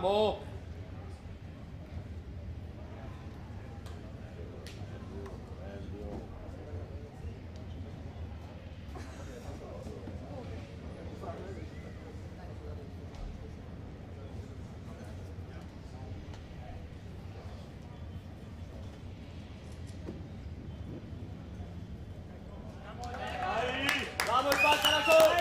Vamos. Vamos, Spartacus!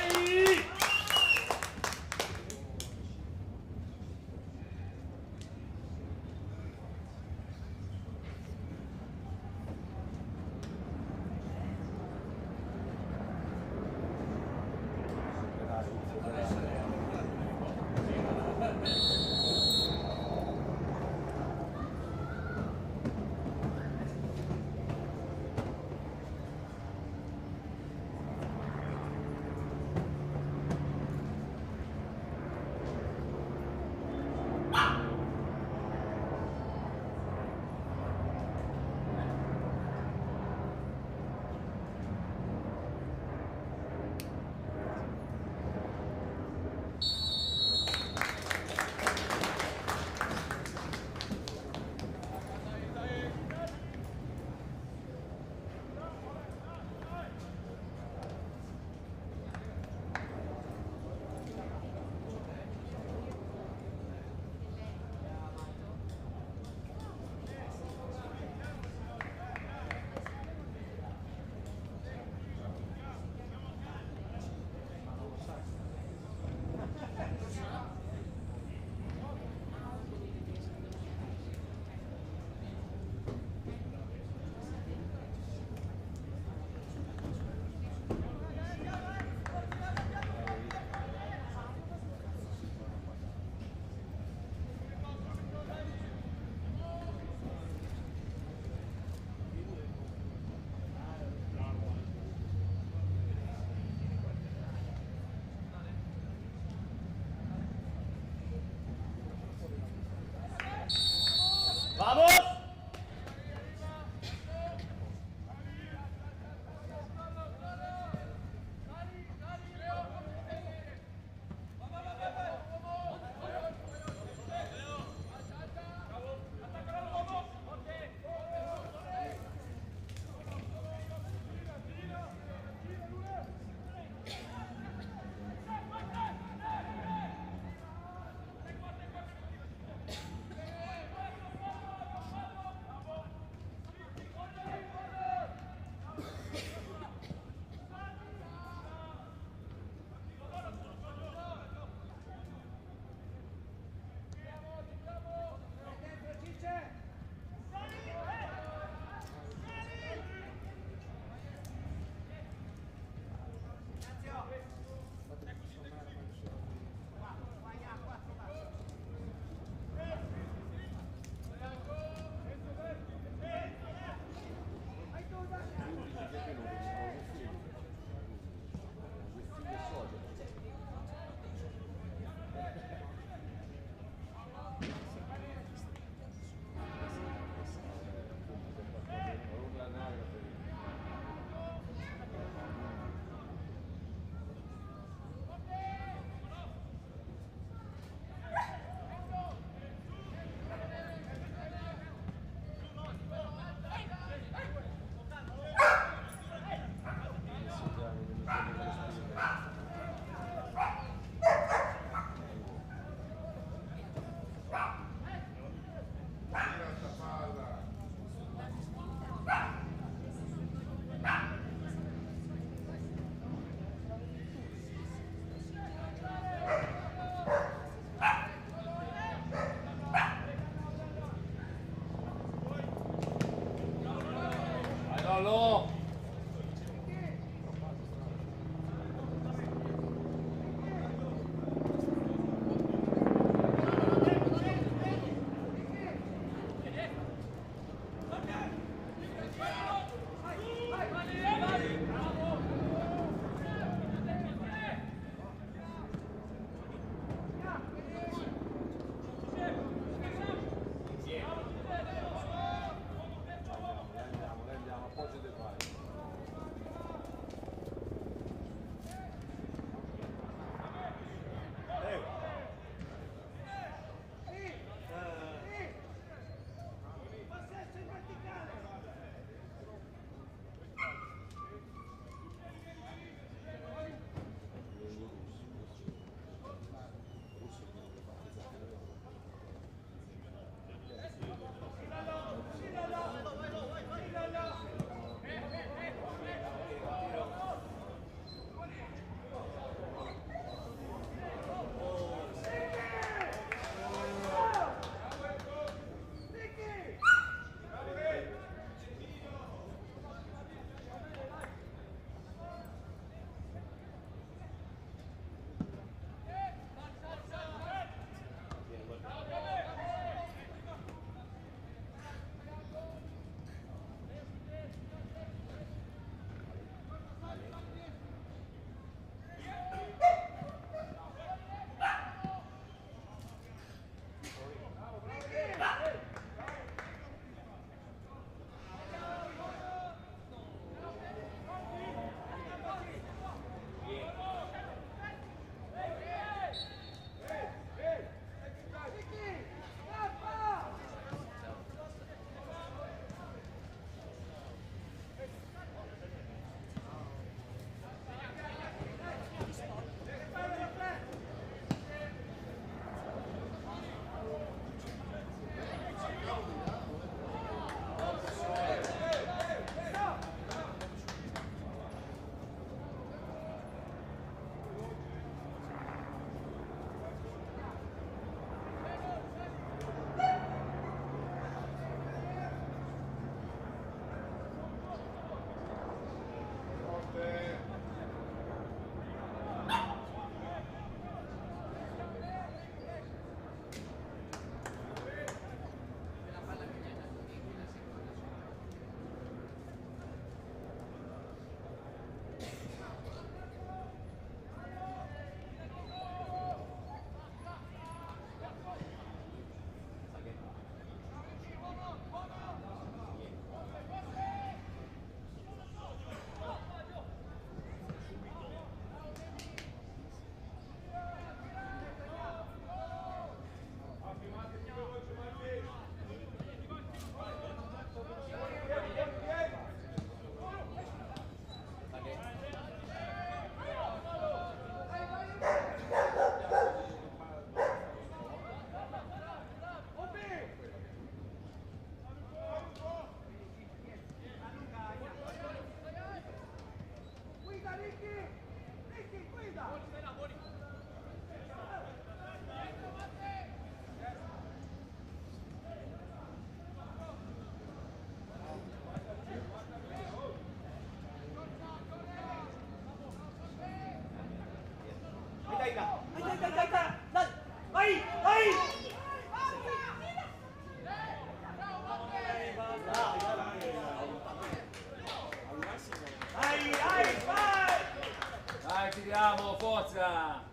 Bravo, forza!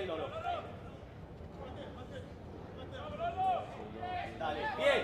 Lolo. Dale, bien.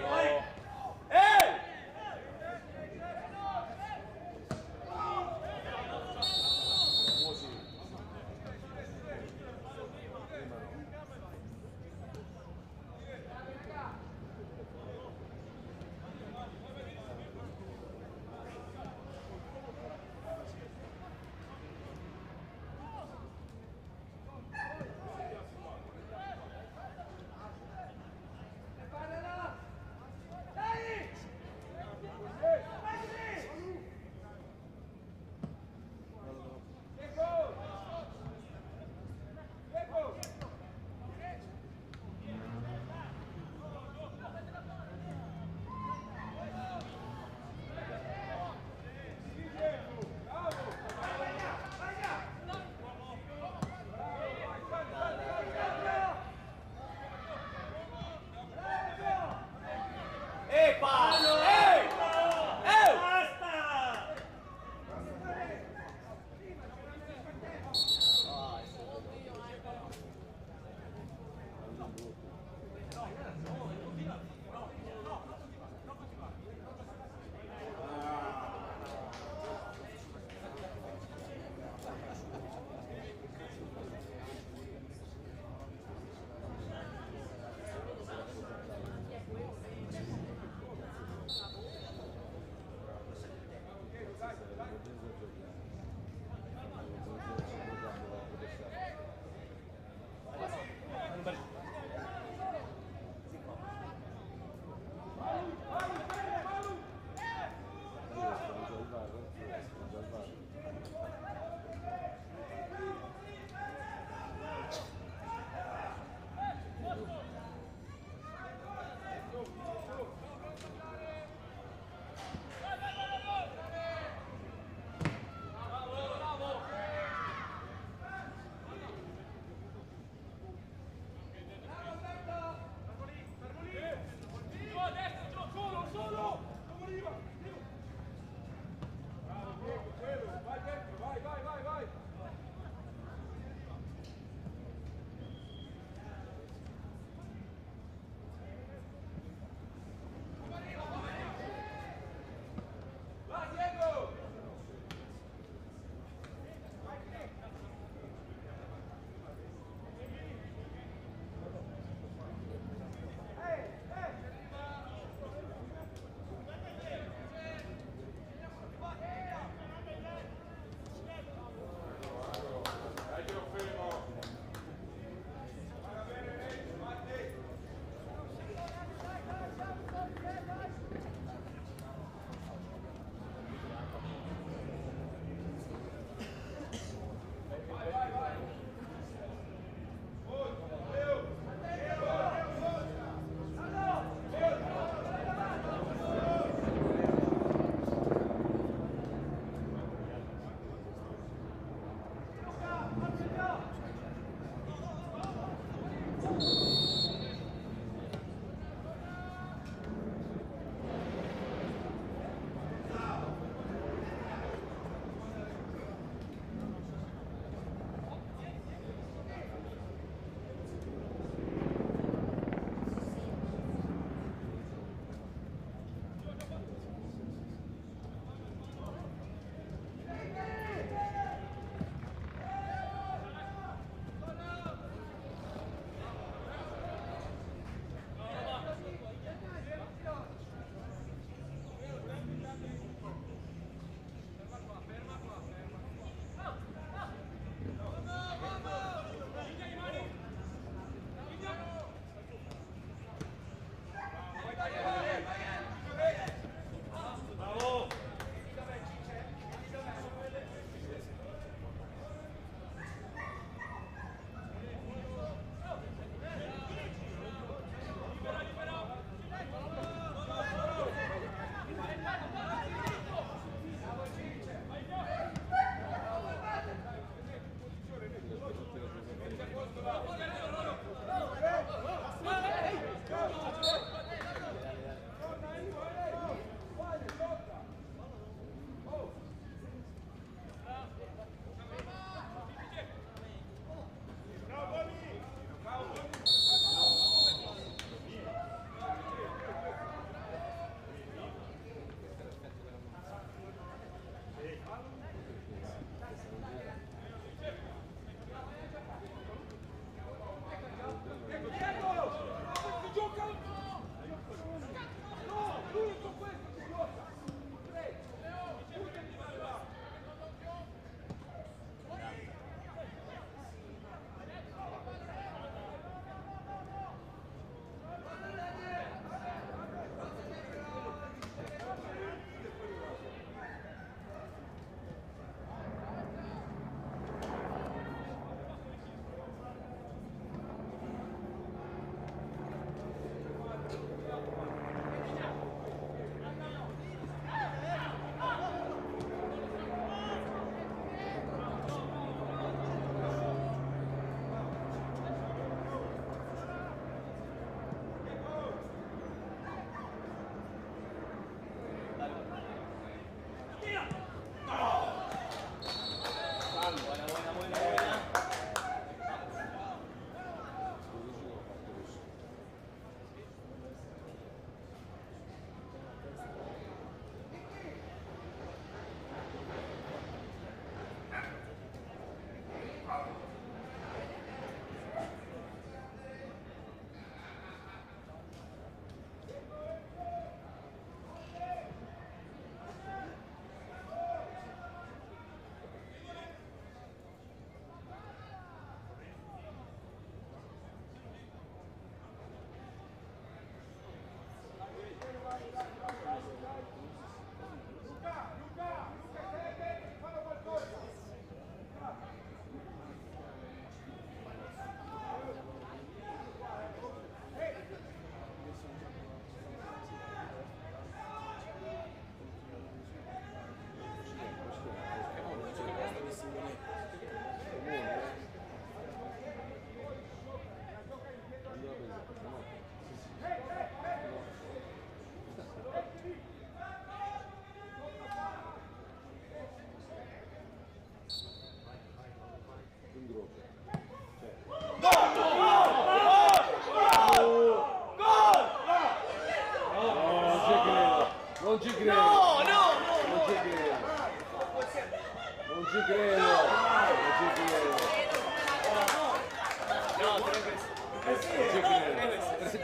Non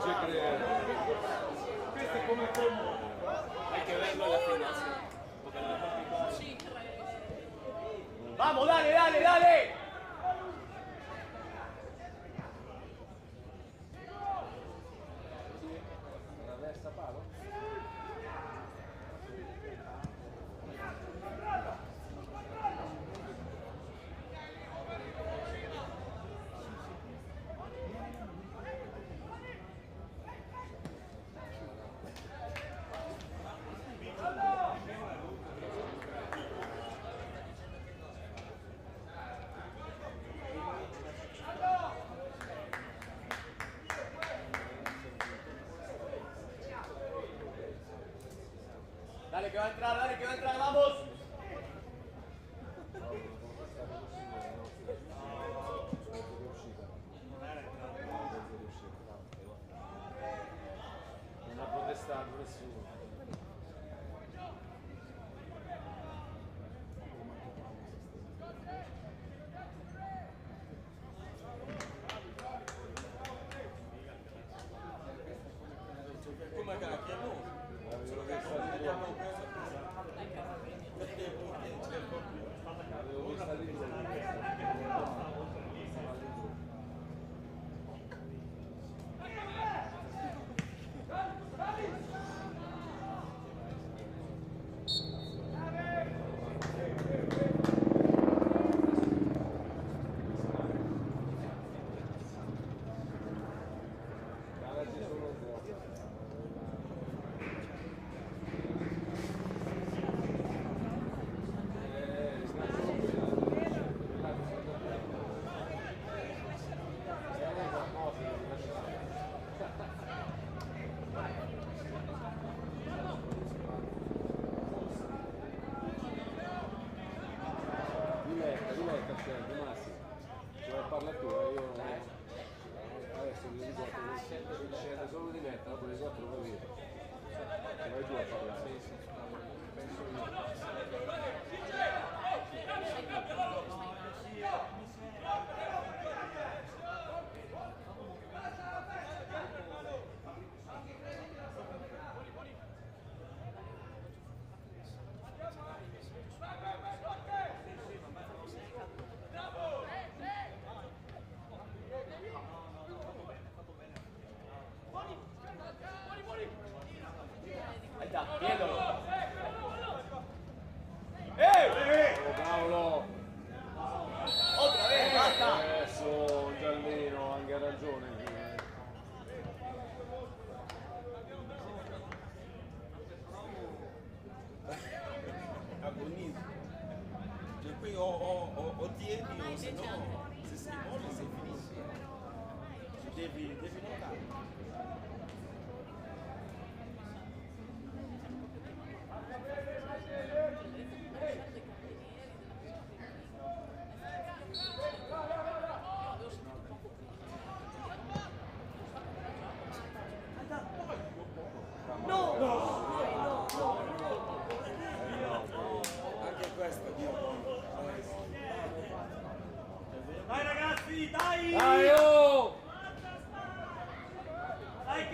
ci credo. Questo è come comune. Hay que verlo en la gimnasia. Vamos, dale, dale, dale. Traversa palo? Dale que va a entrar, vamos. Non ha protestato nessuno. Come cacchio, no? Solo che abbiamo questo. Avevo vista lì. Diletta, Massimo. Ci vai a parlare tu, io adesso mi ricordo che scende solo di metta, dopo le 4 lo capito. Ci vai tu a parlare. Penso Ahí está, viéndolo. Oh, Paolo! Otra vez, basta. Adesso Giallino ha anche ragione. Agonismo. Cioè qui o tieni o se no, se sei molle sei finisci. Devi lottare. Anche questo Dai ragazzi, dai! Dai, oh! Dai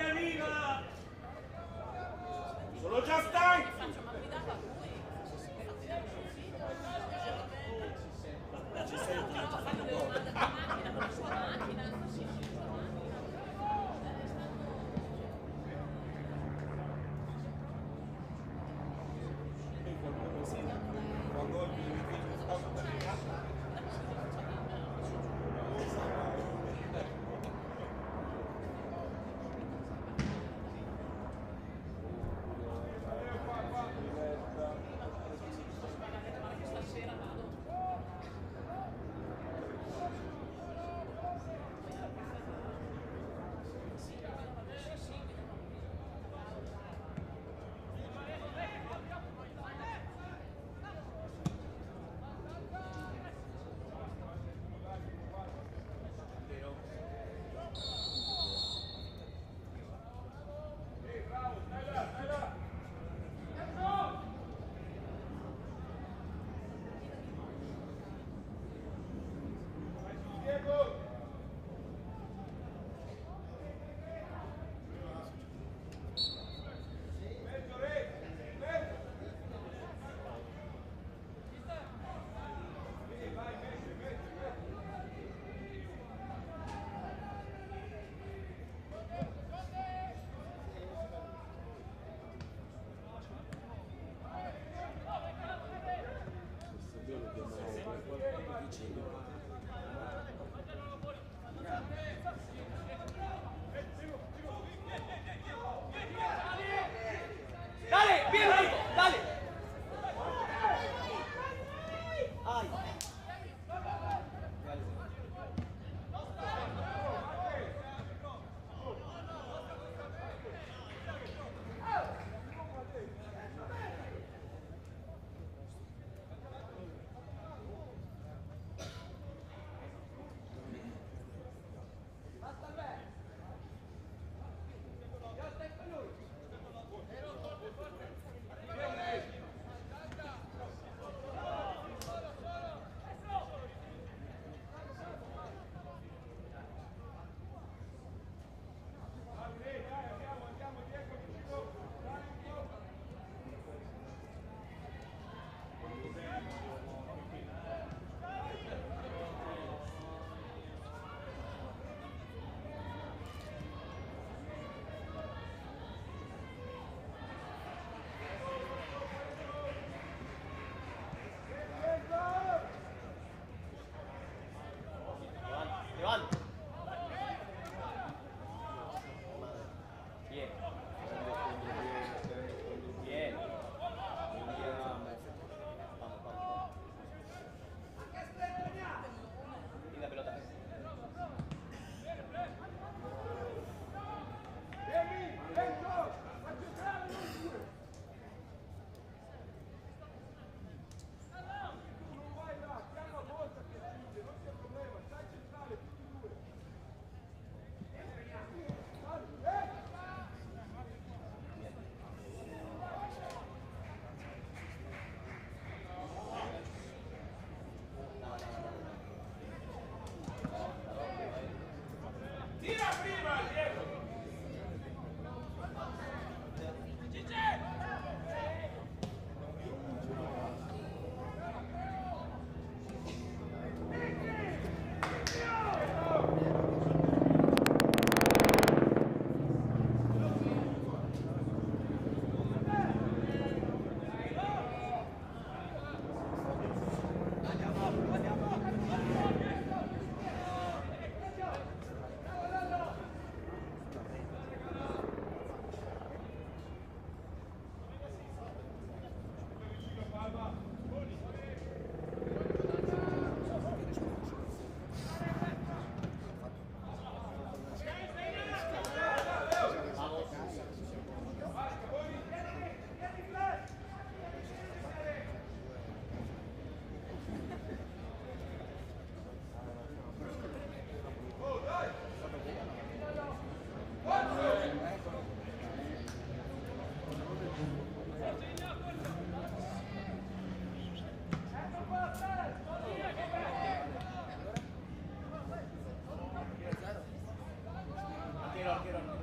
arquero.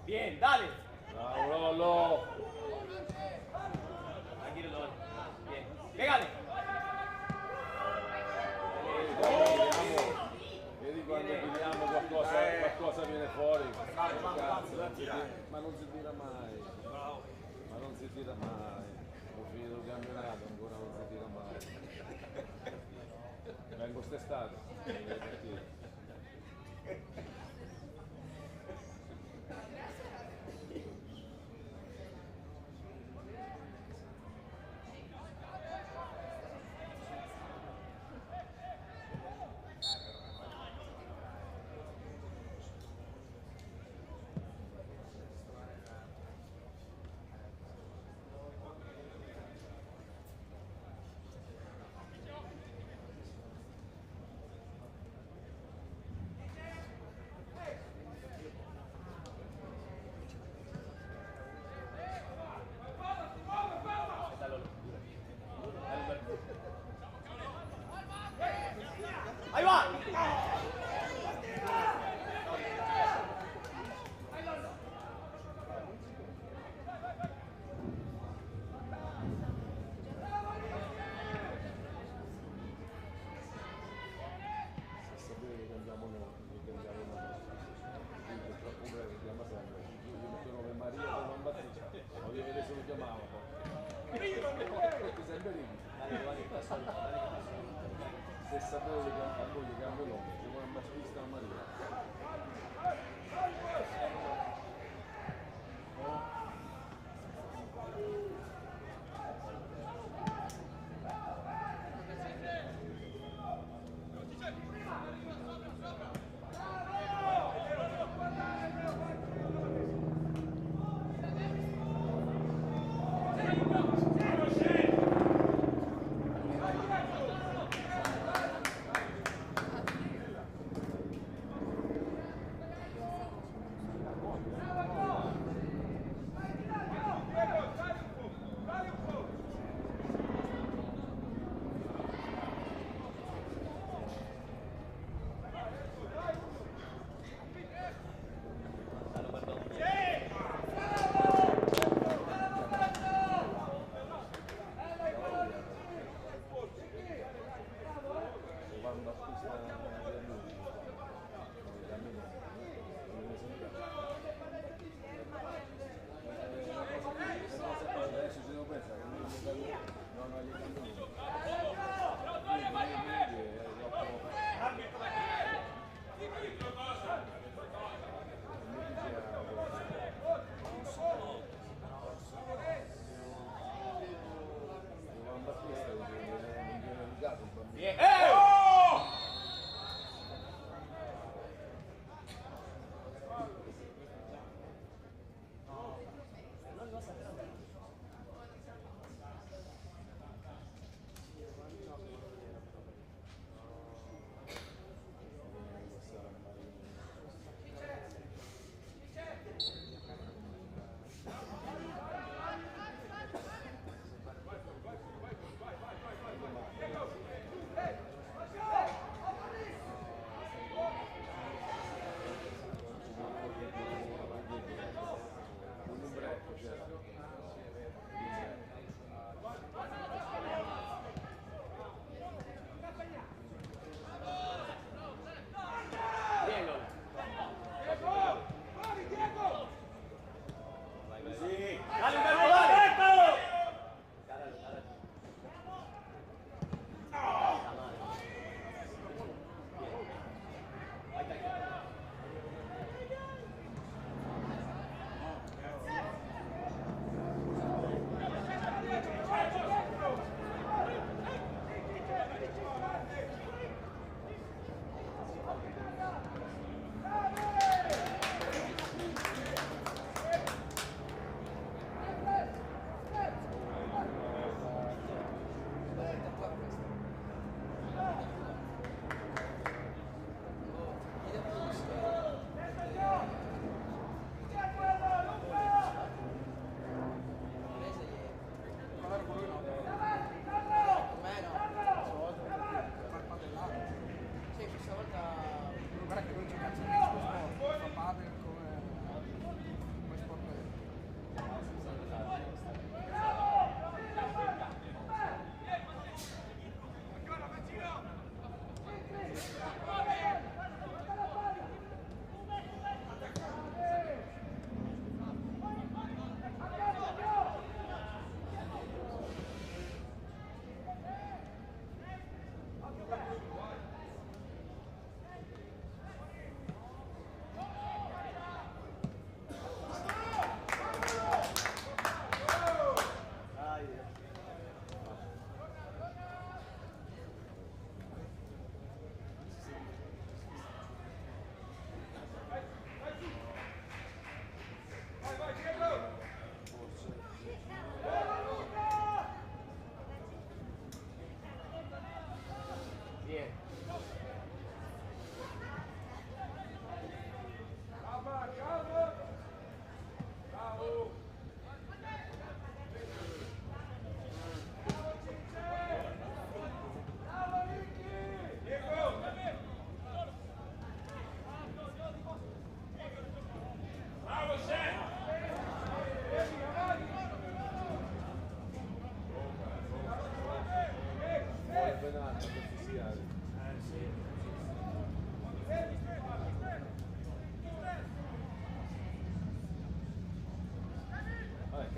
Bien, dale. Bravo Lollo. Tranquilo, Lolo. Bien. Pégale. Vedi quando pigliamo qualcosa viene fuori. Ma non si tira mai. Ma non si tira mai. Ho finito il campionato, ancora non si tira mai. Vengo quest'estate.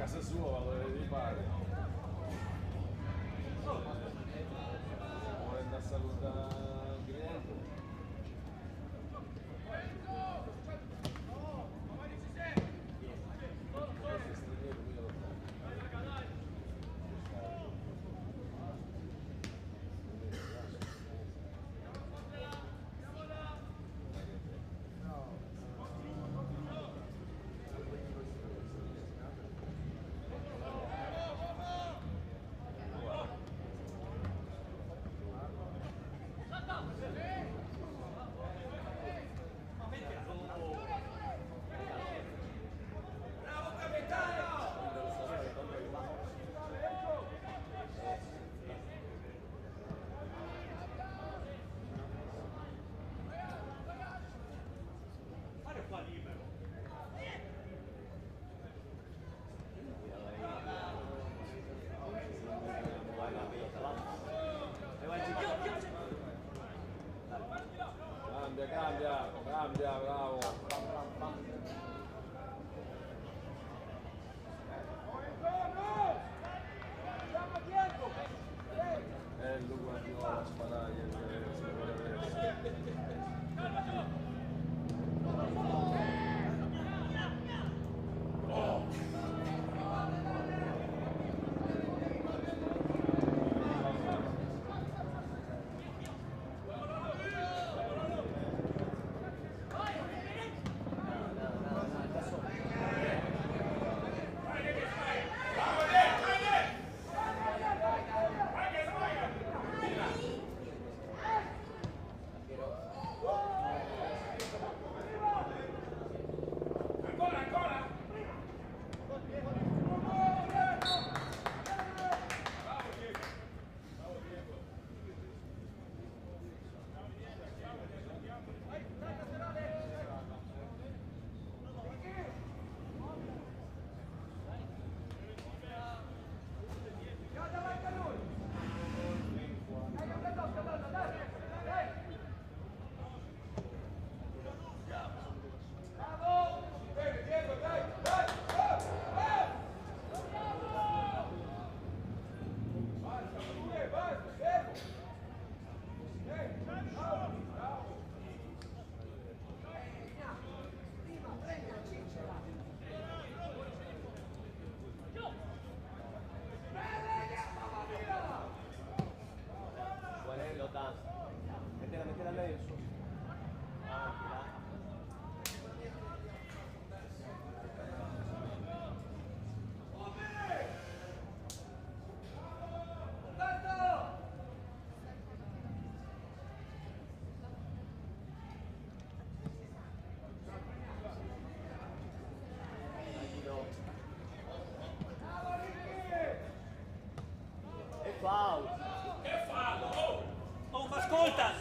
casa sua, vado a vedere i padri. Vuole andare a salutare il cliente. Cambia, bravo. Lui Guardiola a sparare se vuole Mettela meglio su.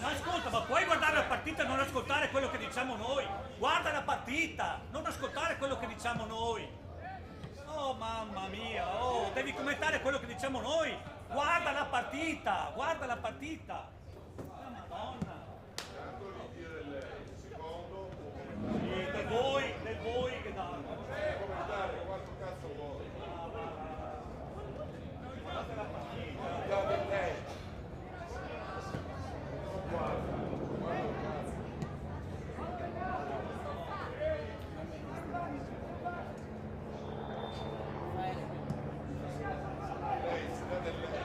Ascolta, ma puoi guardare la partita e non ascoltare quello che diciamo noi? Guarda la partita, non ascoltare quello che diciamo noi. Oh mamma mia, oh, devi commentare quello che diciamo noi. Guarda la partita, guarda la partita. Oh, Madonna. Sì, del voi che danno. commentare quanto cazzo vuoi. Guardate la partita. Guardate lei. Guarda cazzo. Lei si dà del lei.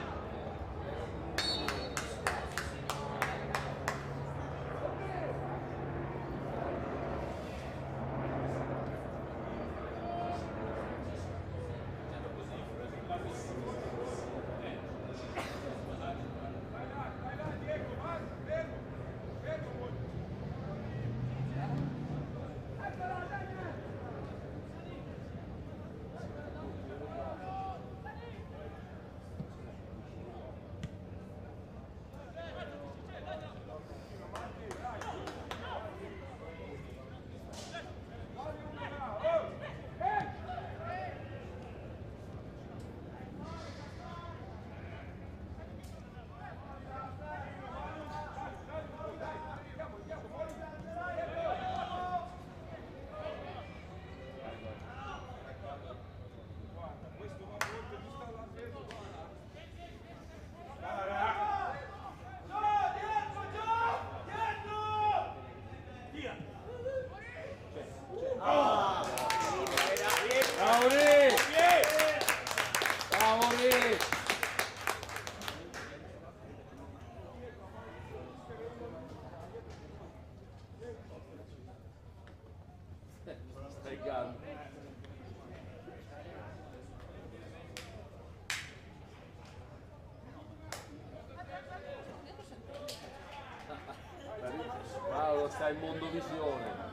il mondovisione.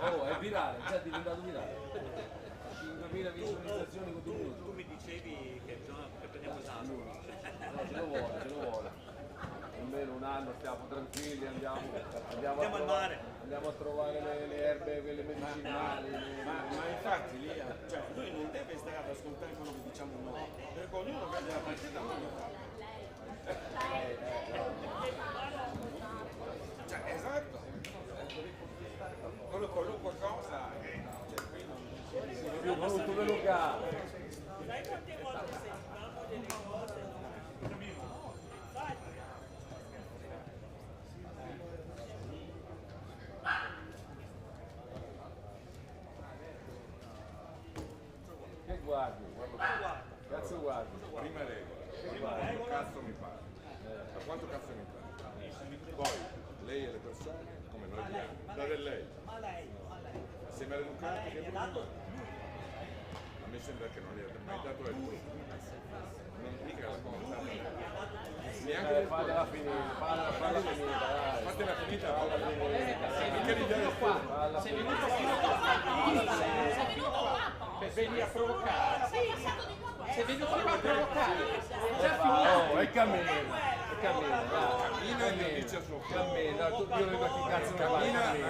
Oh, è virale, già è diventato virale. 5.000 visualizzazioni con 2 minuti. Tu mi dicevi che prendiamo esame. No, ce lo vuole, ce lo vuole. Almeno un anno stiamo tranquilli, andiamo al mare. Andiamo a trovare le erbe, quelle medicinali. Ma infatti lì, cioè, lui non deve stare ad ascoltare quello che diciamo noi, perché ognuno vede la partita come lo fa. Cioè, esatto. Qualunque cosa, cioè, qui non Più brutto dello locale. Sai quante volte sentivamo delle cose? Che guardi? Cazzo guardi? Prima regola, quanto cazzo mi pare, da quanto cazzo mi pare. Poi lei e le persone, come noi abbiamo, dare lei, Ma lei. assieme alle Ducati che lui a me sembra che non gli abbia mai dato del tutto. Non mica la conta. Neanche del Fatela finire, falla finita, dai. fatela finita, perché gli dai il tutto? Sei venuto qua per venire a provocare. Sei venuto qua a provocare. Oh, è cammino, dai. Cammina e dice a suo Cammina, tu io non so che cazzo ne Cammina, parli.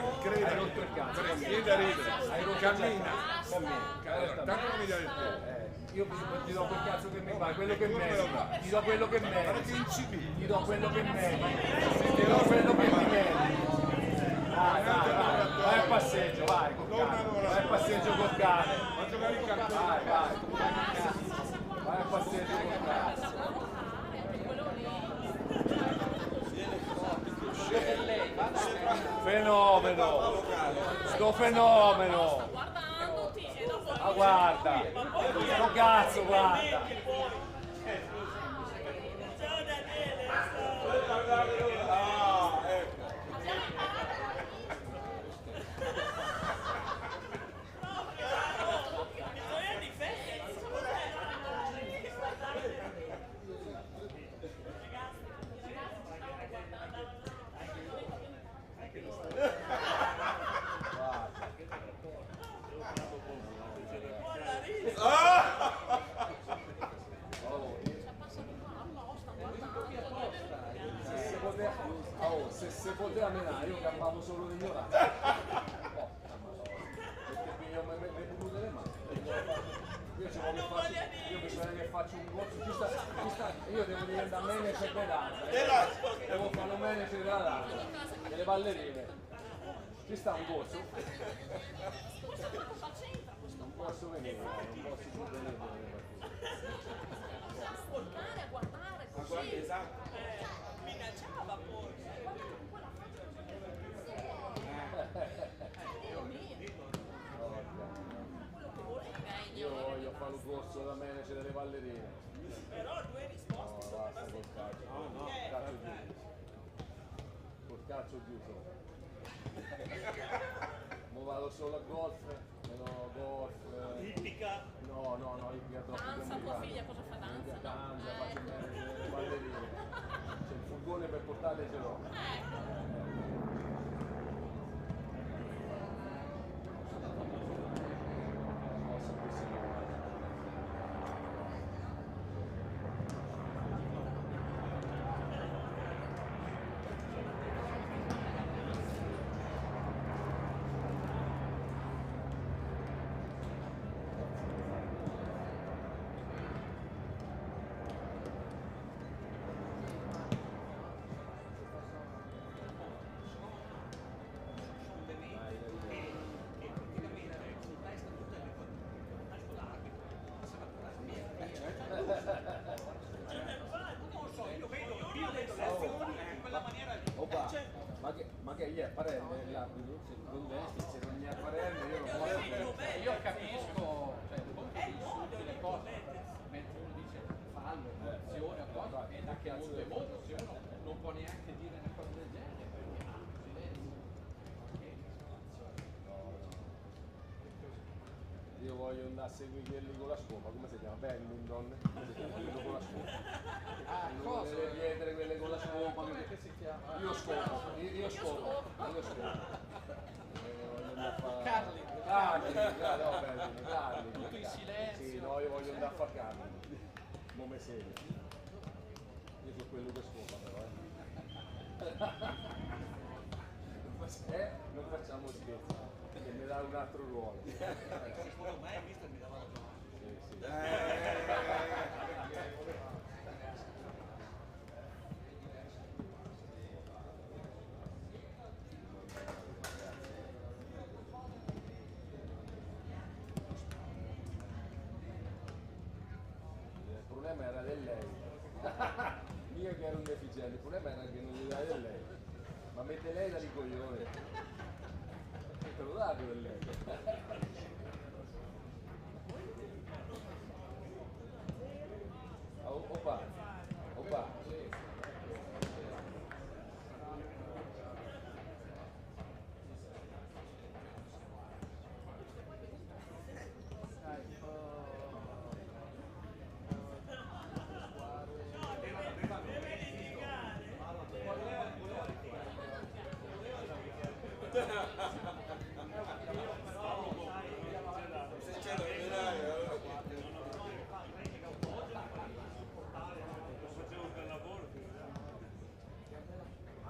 Hai rotto il cazzo. vieni da ridere, cammina. Cammina. Tanto non mi dai il tutto. Io ti do quel cazzo che mi fai, quello che merita. Ti do quello che merita. Ti do quello che merita. Ti do quello che mi merita. Vai al passeggio, vai col cane. Vai al passeggio col cane. Ma giocare in campo. Vai. Vai al passeggio col cane. Fenomeno! Sto fenomeno! Guardandoti e dopo Ah, guarda! Sto cazzo, guarda! ciao Daniele, Ah, ecco. bisogna difendersi. Se si poteva menare, io campavo solo l'ignoranza. Perché io mi buco le mani. Io bisogna che faccio un corso. Io devo diventare manager di danza. Devo fare un manager della danza. Delle ballerine. Ci sta un corso? Non posso venire, non posso più venire. Ascoltare, a guardare, Ma guarda, esatto. minacciava poi. Io voglio fare un corso da manager delle ballerine. Però due risposte. No, basta col cazzo. Cazzo chiuso. Col cazzo chiuso. Mo vado solo a golf, meno golf. Ippica. No, ippica troppo. Danza, tua figlia cosa fa danza? Danza, faccio il manager delle ballerine. C'è il furgone per portarle ce l'ho. Posso più sicuro. molte volte uno non può neanche dire una cosa del genere. Io voglio andare a seguire quelli con la scopa, come si chiama? Badminton? Come si chiama? Quello con la scopa. Ah, cosa? Le pietre, quelle con la scopa. Come che si chiama? Io scopo. Voglio andare a fare... Carling. No, bello, Carling. Tutto in silenzio. Sì, no, io voglio andare a fare Carling. Non mi segue. Io sono quello che scopa però, non facciamo scherzi, che mi dà un altro ruolo. Secondo me, visto mi dava ragione. Sì. Il problema era di lei. Io che ero un deficiente, il problema era che non gli dai di lei. Ma mette lei da ricoglione. Te lo dato di lei. Opa, opa.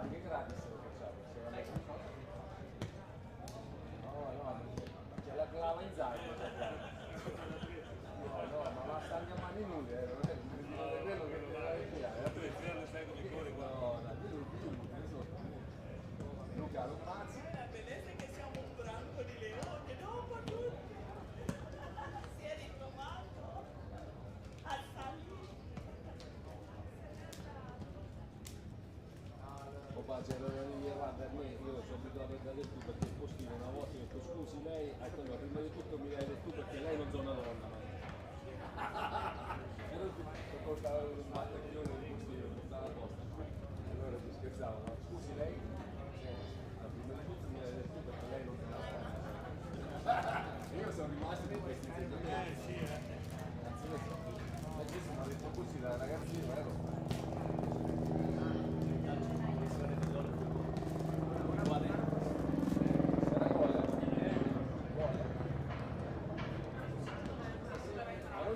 Anche gratis lo facciamo, se la metti. No, c'è la clava in zaino. No, ma la stanno a mani nude, non è quello che non deve tirare. No, Luca, non pazzi. La bellezza è che siamo un branco di leone, dopo tutto. Si è ritrovato a salire. Papà, c'era da dire, guarda, io sono abituato a dare tu perché il postino una volta ho detto scusi lei, allora prima di tutto mi dai del tu perché lei non è una donna. E non ti portava un battaglione di postino, portava la posta. Allora ti scherzavo, ma scusi lei, prima di tutto mi dai del tu perché lei non è una donna. Io sono rimasto con questi insegnamenti. Anzi, adesso mi ha detto così da ragazzino,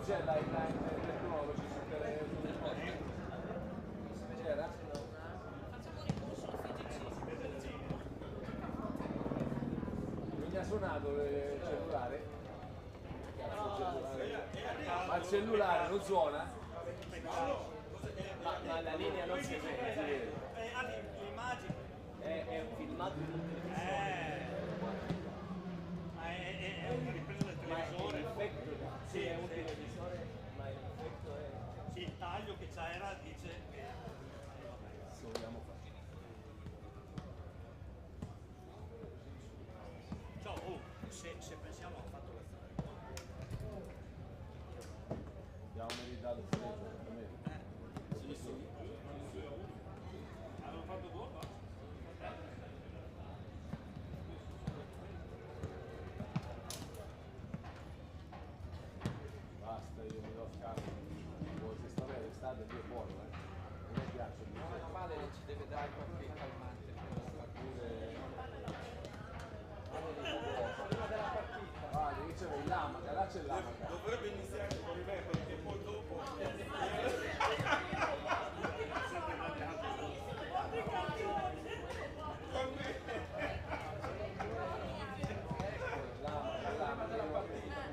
c'è l'highline tecnologici su telefono? C'era? Facciamo ricorso al FGC. Non gli ha suonato il cellulare? Cazzo, il cellulare. Ma il cellulare non suona? Ma la linea non si vede. L'immagine. È filmato in un televisore. Ma è una ripresa del Ma è televisore. l'effetto. Sì, è un televisore, ma l'effetto è... Sì, il taglio che c'era dice che... Se vogliamo fare. Ciao, se pensiamo ha fatto la strada. Abbiamo meritato il freddo, secondo me. Sì. Hanno fatto gol, no? Basta, io mi do scarso. Se sta bene l'estate lì è buono, non mi piace. Meno male che ci deve dare qualche calmante prima della partita. Ah, lì c'è il lamaca, là c'è il lamaca. Dovrebbe iniziare con me perché poi dopo...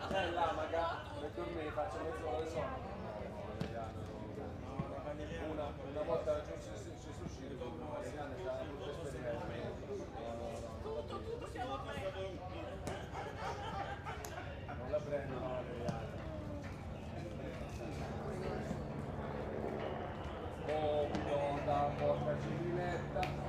C'è il lamaca, metto in me, faccio mezz'ora di sonno. Una volta raggiunto il sushi, è stata una brutta esperienza. Tutto siamo presi. Non la prendo, no, oh, pilota, porta ciclinetta.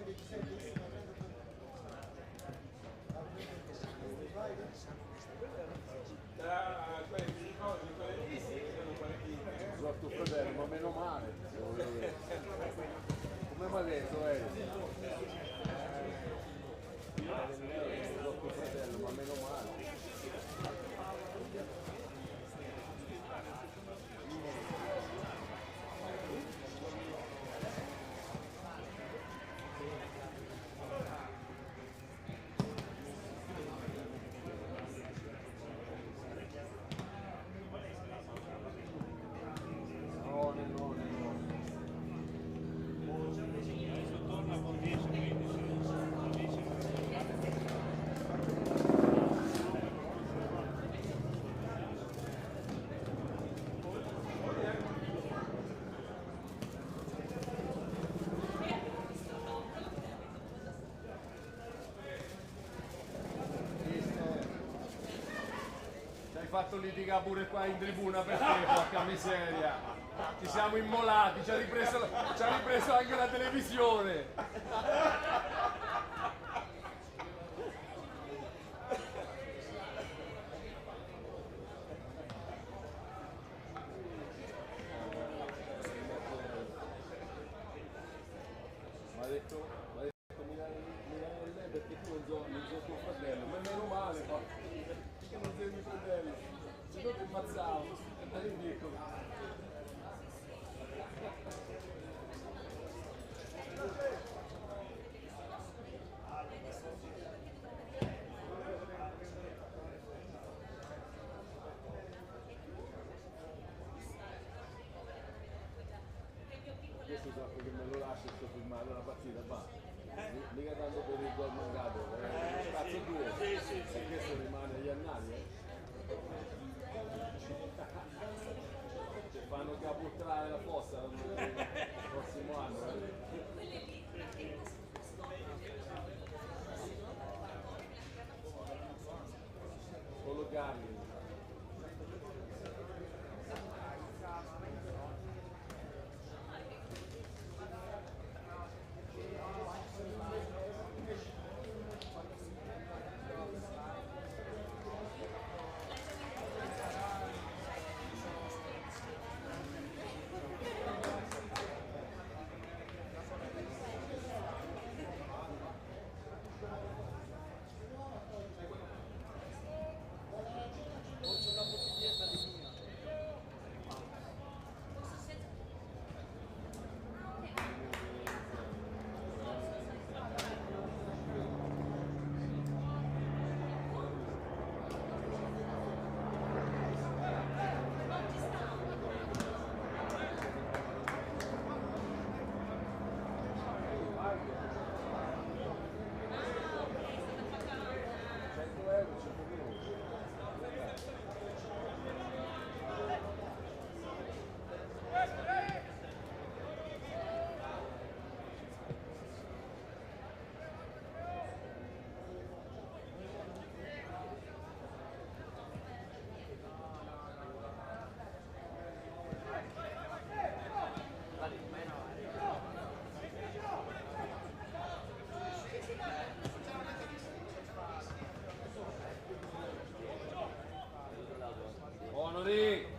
Sono tuo fratello, ma meno male. Come mi ha detto sono tuo fratello, ma meno male. Fatto litigare pure qua in tribuna per te, porca miseria. Ci siamo immolati, ci ha ripreso anche la televisione. Mi ha detto Milanelle perché tu non so tuo fratello, ma meno male, perché non sei mio fratello, se no ti ammazzavo, eri piccolo. Adesso so che me lo lascio sto filmato la partita, va. Mica tanto per il gol mancato, cazzo due, e questo rimane agli annali, Cioè, fanno capotrare la fossa il prossimo anno, Solo Carli. Onori!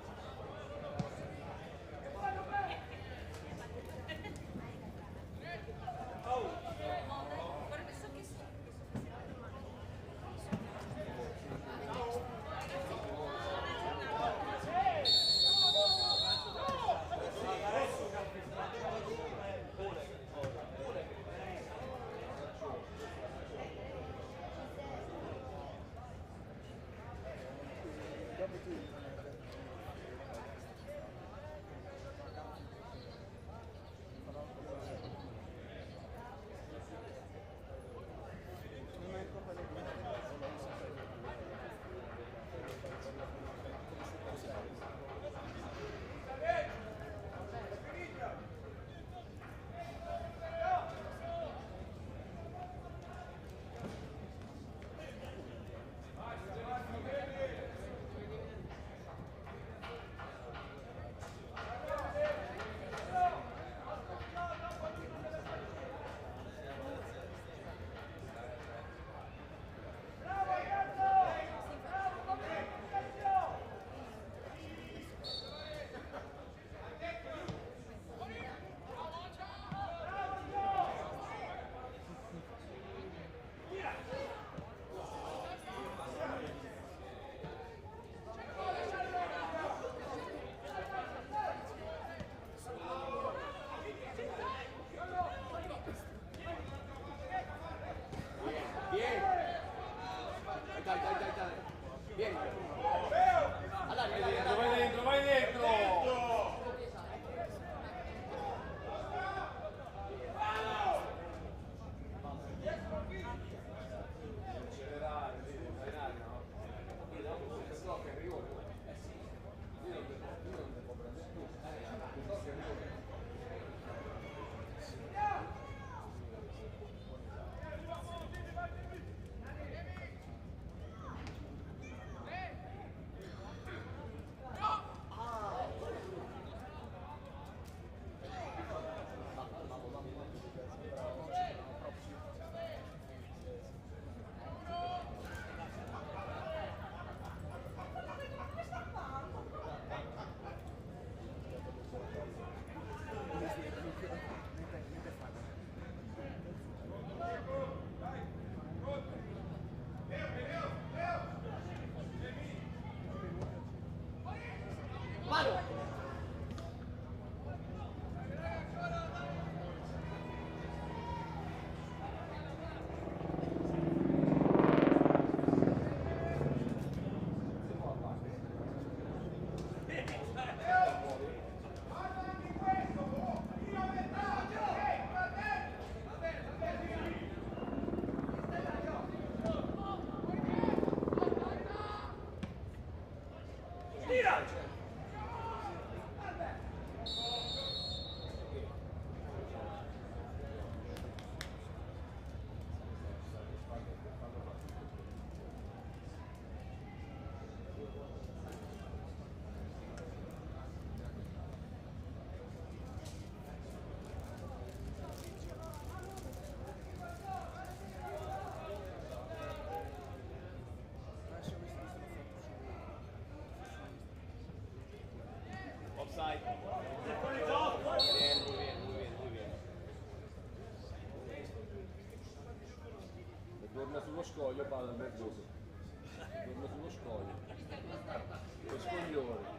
Tira! Offside. Fuori gioco! Lui viene. E torna sullo scoglio, palla al nervoso. Torna sullo scoglio. Lo scoglione.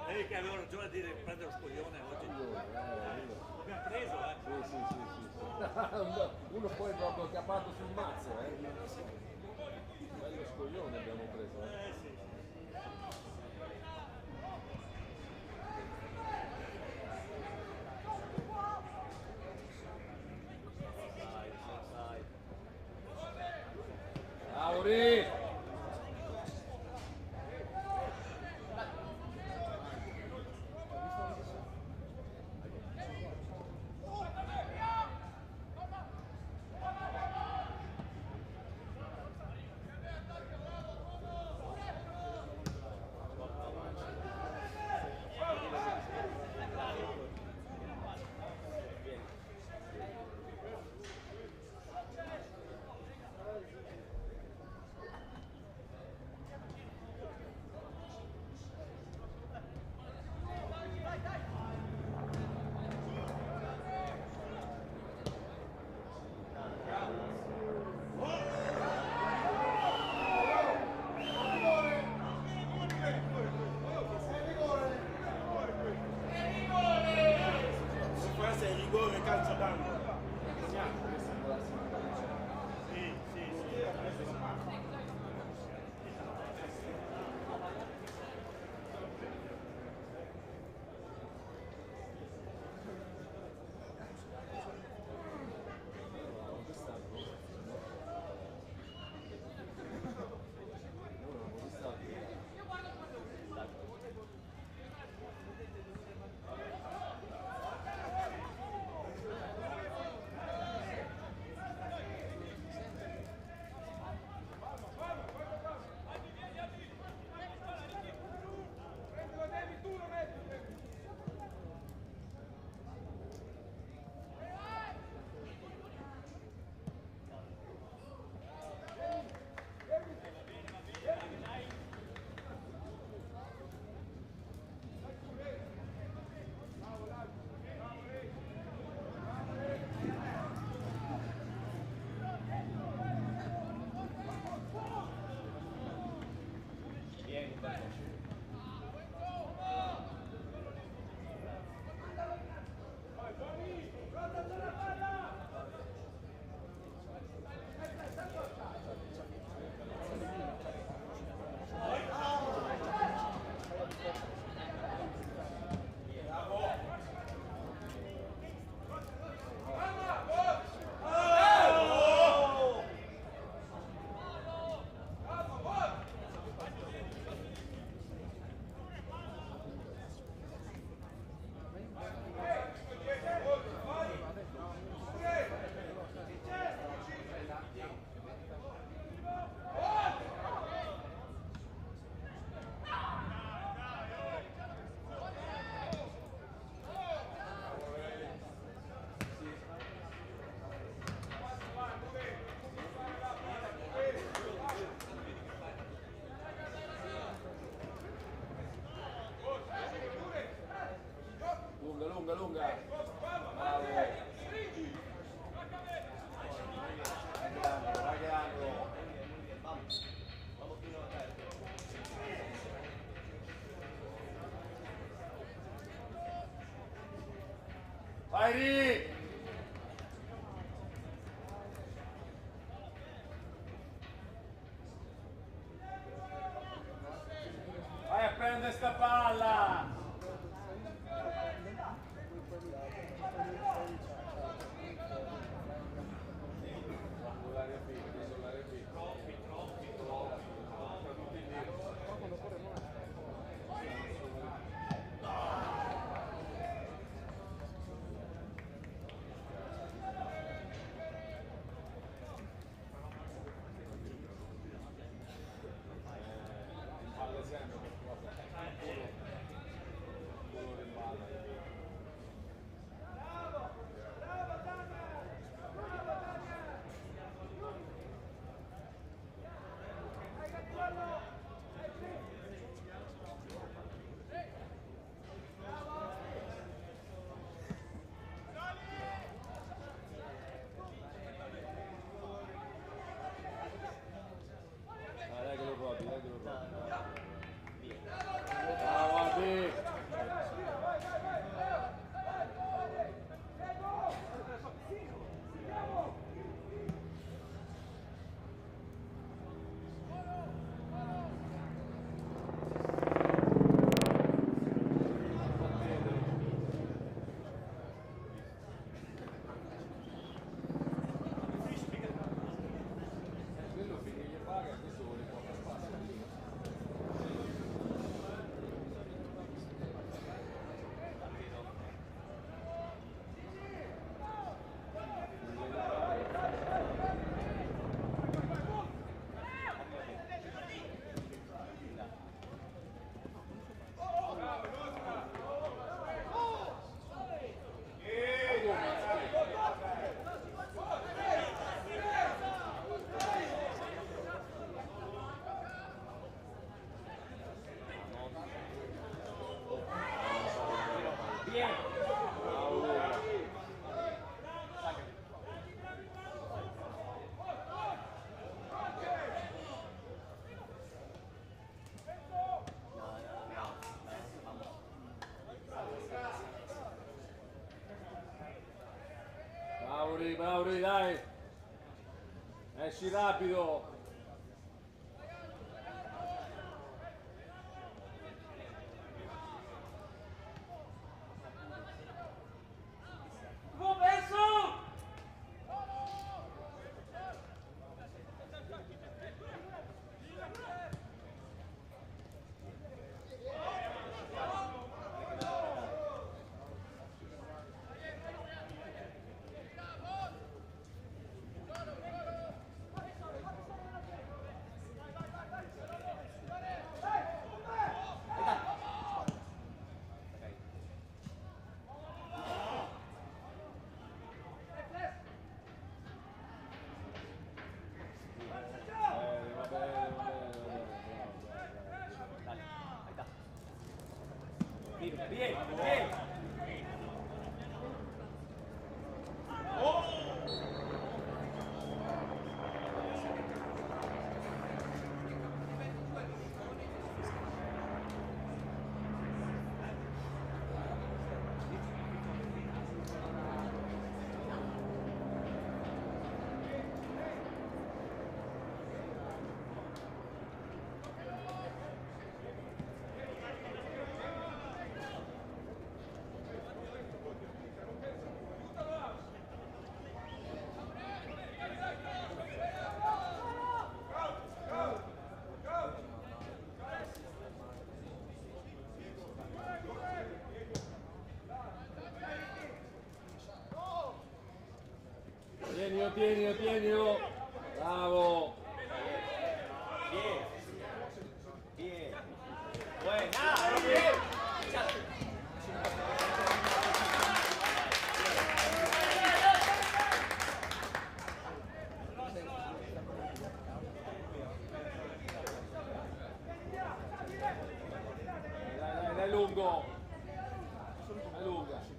Vedi che avevo ragione a dire prendere lo scoglione oggi. L'abbiamo preso, Sì. Uno poi proprio capato sul mazzo, Bello scoglione abbiamo preso, Sì. Offside. Auri! Vai lì! Vai a prendere sta palla! Mauri, dai! Esci rapido! Tienilo! Bravo! Bien. Buena, bien. Dai lungo! Dai lunga!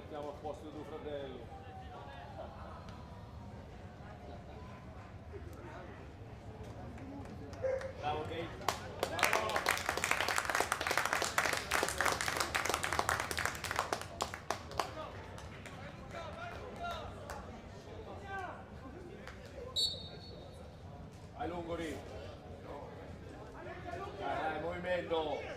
mettiamo al posto di tuo fratello. Bravo Gabe. Vai Lungori. Dai, movimento.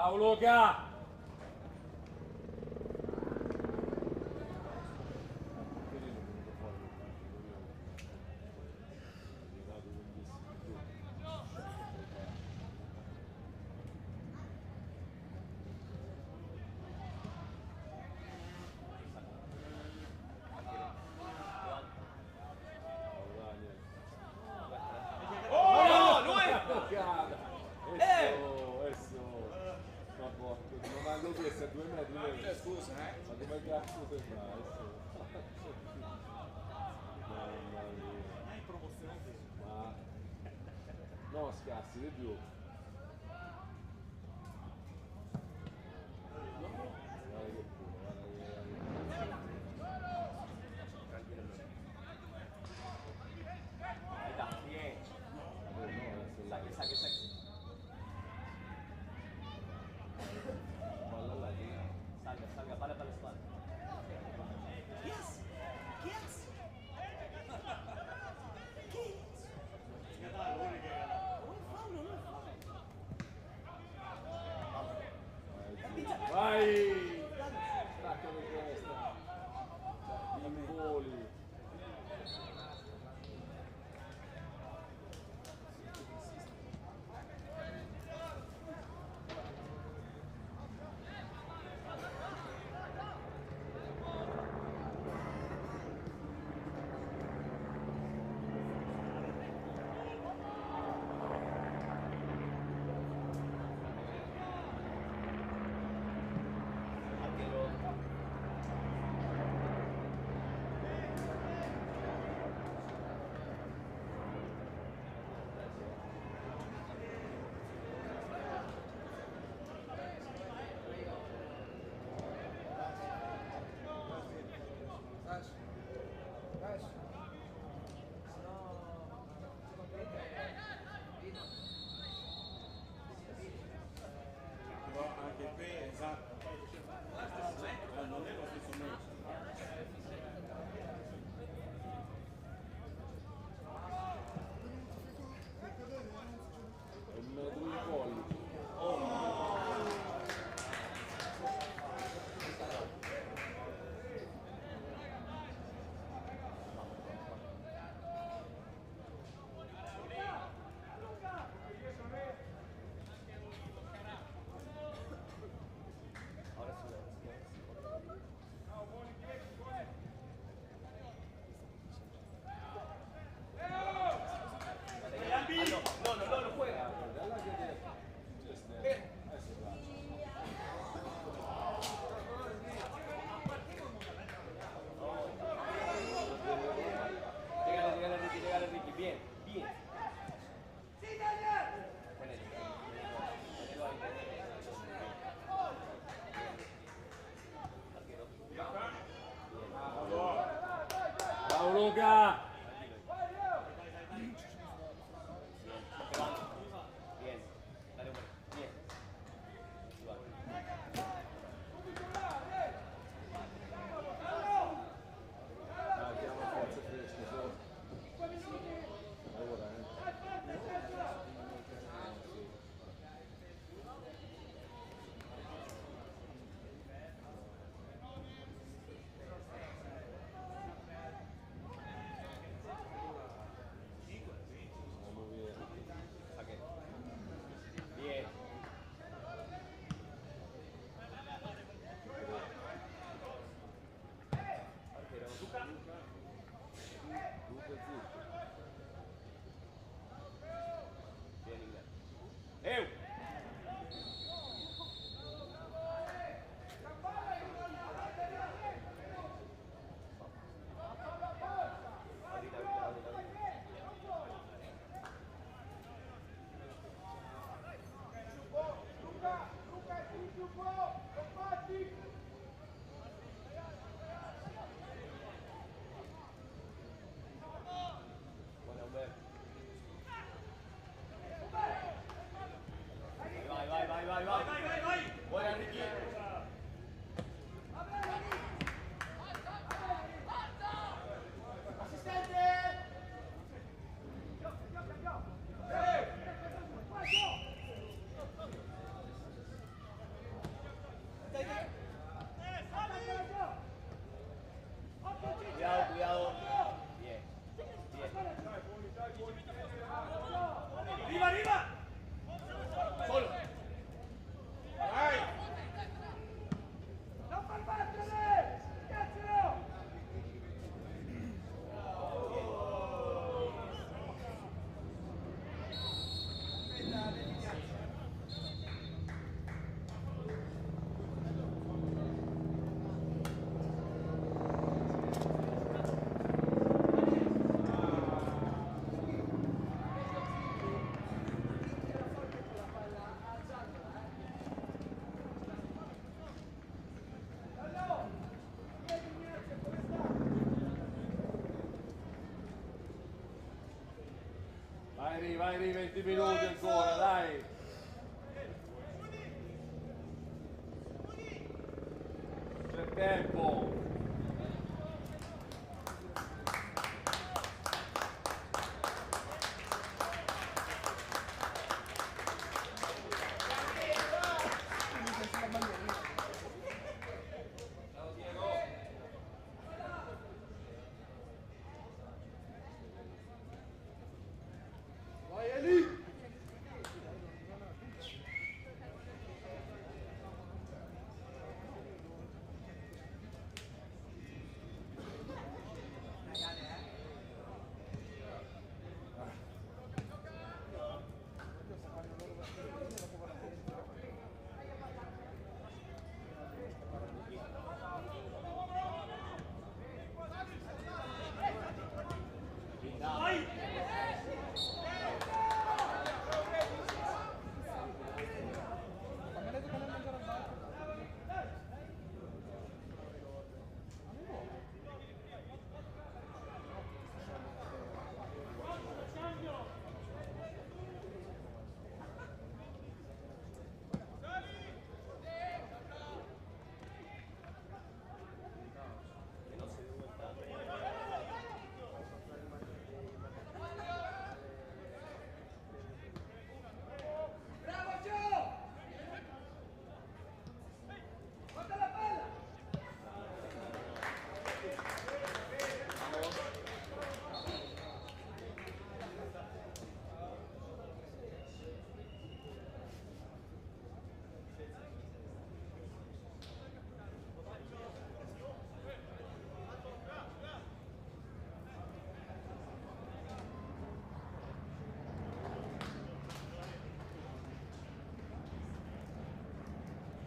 Ciao Luca! Ma lo chiesto a 2 metri. Scusa, Ma come cazzo te fai? Mamma mia. Hai promozione. Ma no, scassi di più. Guarda che culo, guarda Salga, palla per le spalle. Yes! Yes! vai! Staccami questa! In voli! Luca! Vieni, dale un vieni. Chiama forze fresche, so. Ora, andiamo via. Vieni. Luca zitto. Vieni là. Eu! Buona Umberto. Vai. Buona Enrico. Cuidado. Bien. Arriva! Solo. Vai! Vai lì, 20 minuti ancora, dai! C'è tempo! Vai Eli! Vai!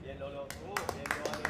Bien Lolo. Bien Lolo.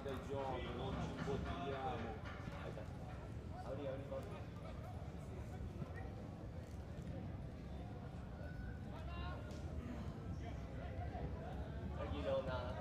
guarda il gioco, non ci bottigliamo. Gli do una...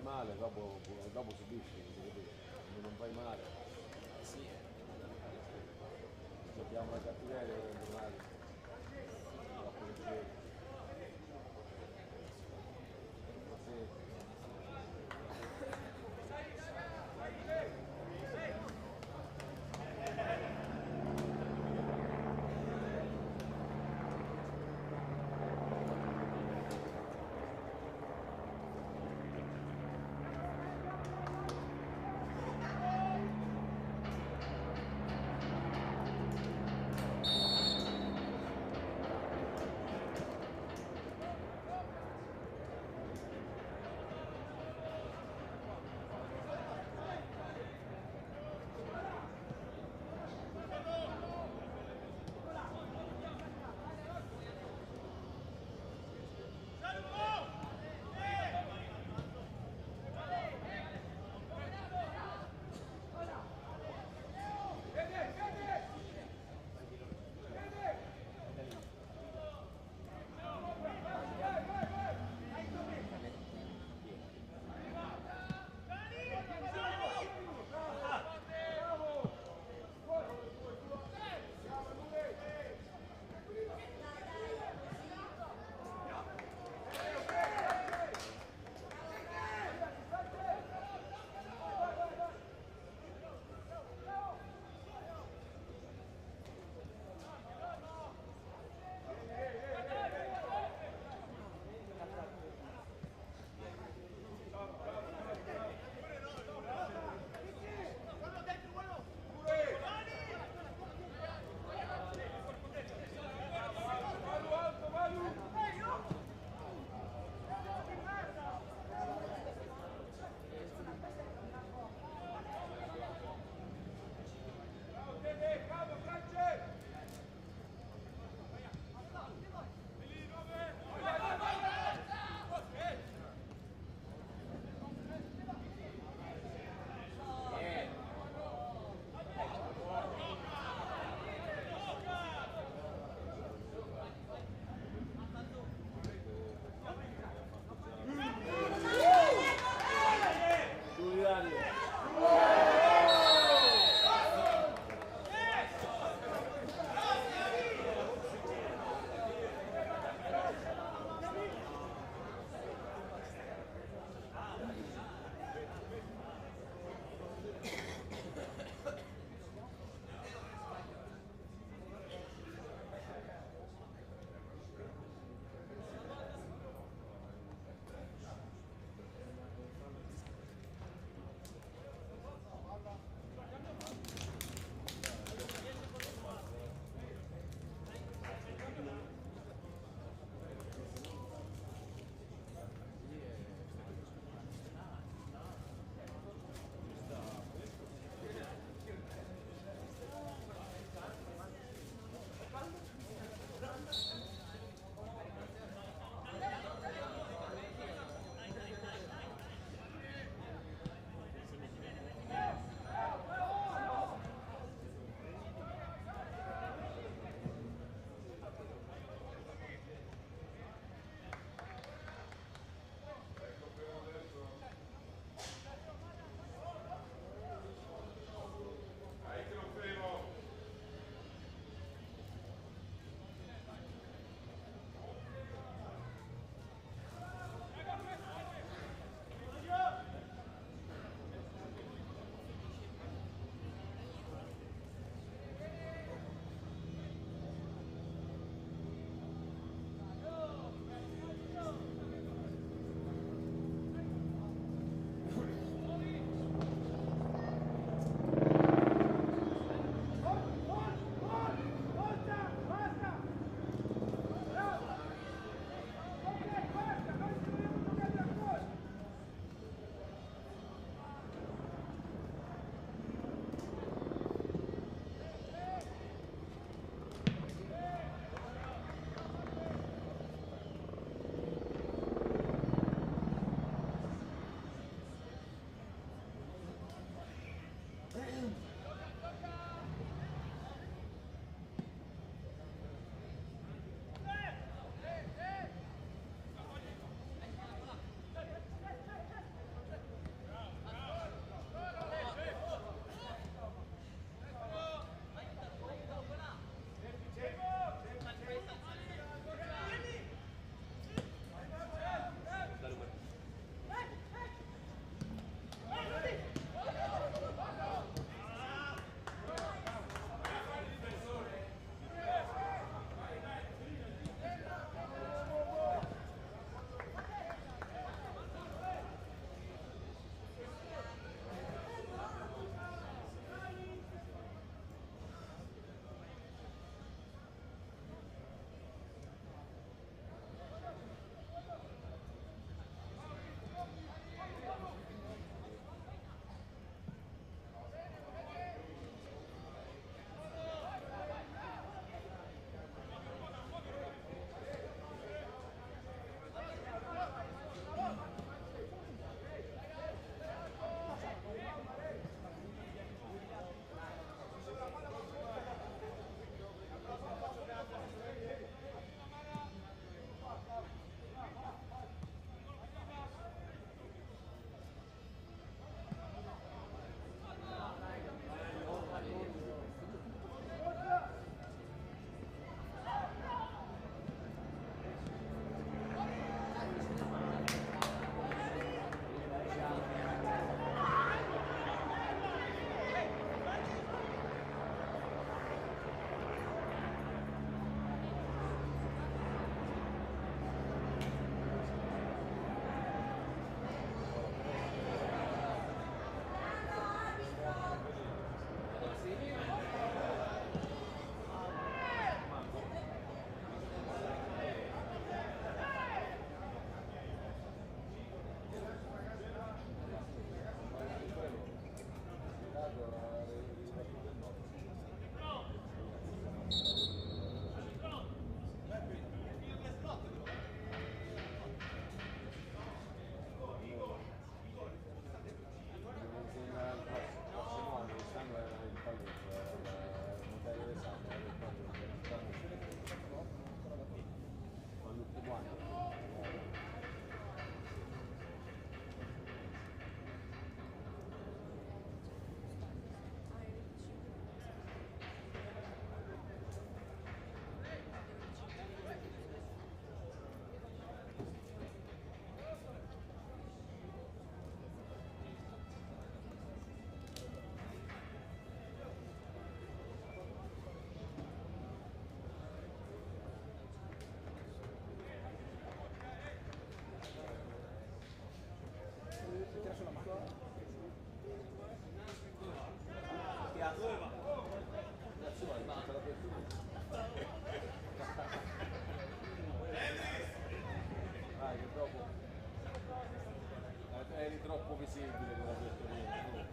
male, dopo subisci, non vai male. Sì. Abbiamo la cattiveria male. La polizia. Cazzo vai, manca la apertura. Dai, che dopo eri troppo visibile con la pettorina.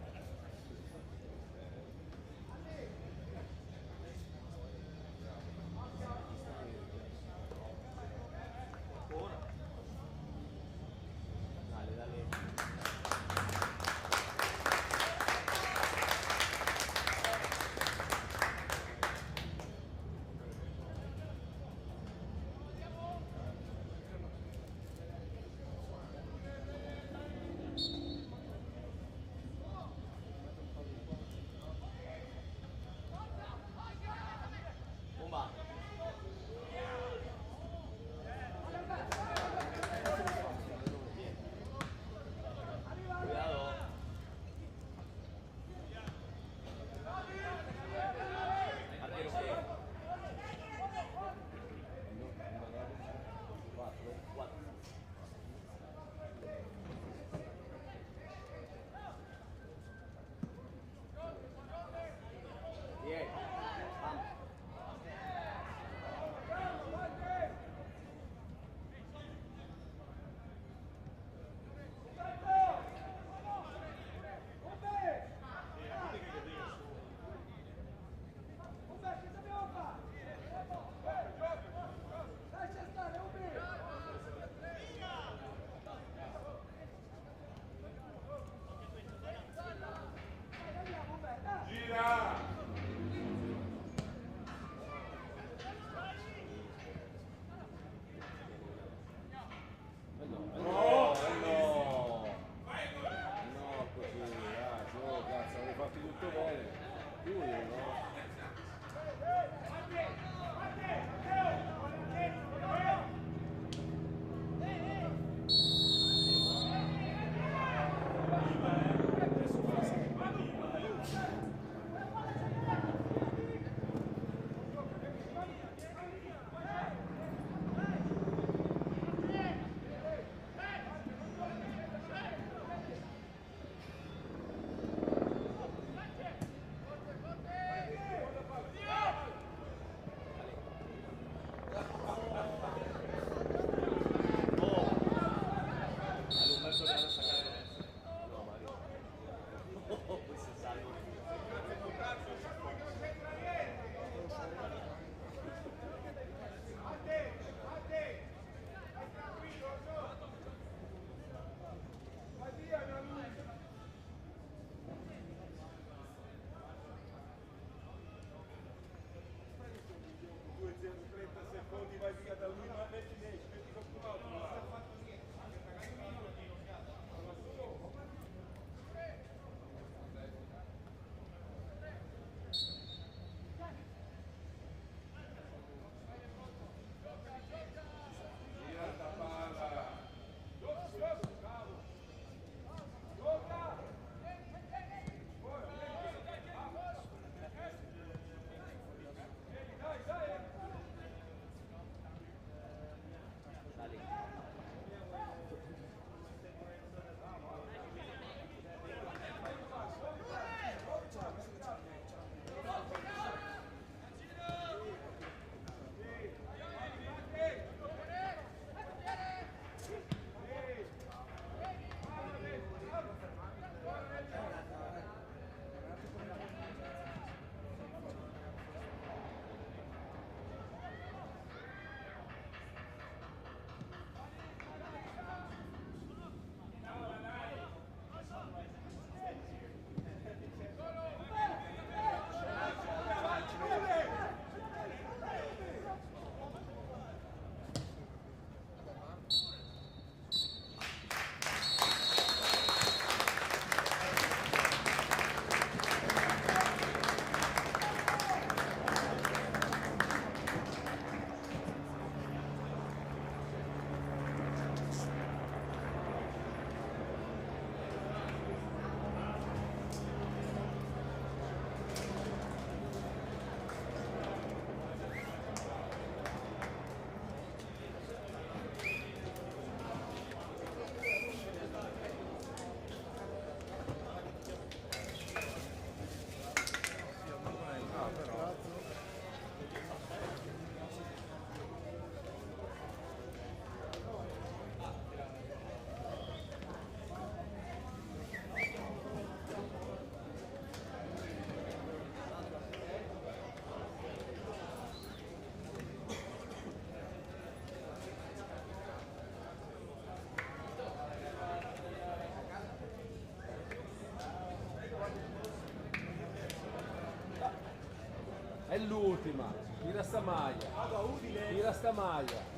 Dale, dale. Bomba. Cuidado. Arquero que 4. Bien. Vamos. Gira! No, no, così, dai, su, cazzo, avevi fatto tutto bene. Chiudi, no? All'Umberto le hanno sacare. No, Mario. l'ultima, tira sta maglia, tira sta maglia.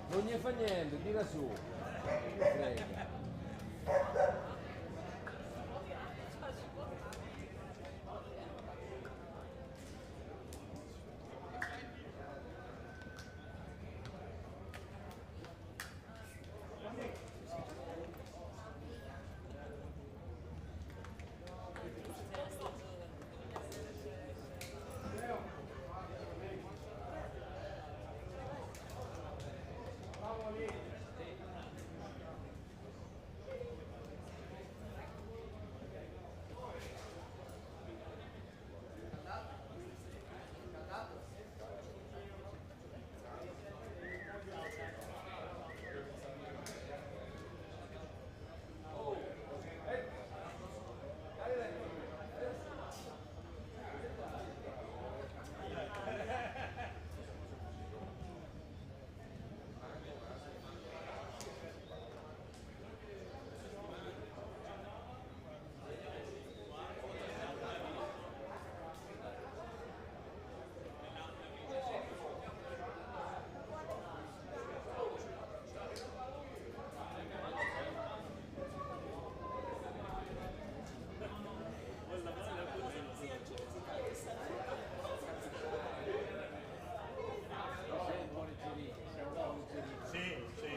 Non gli fa niente, tira su. Frega. Sì, sì.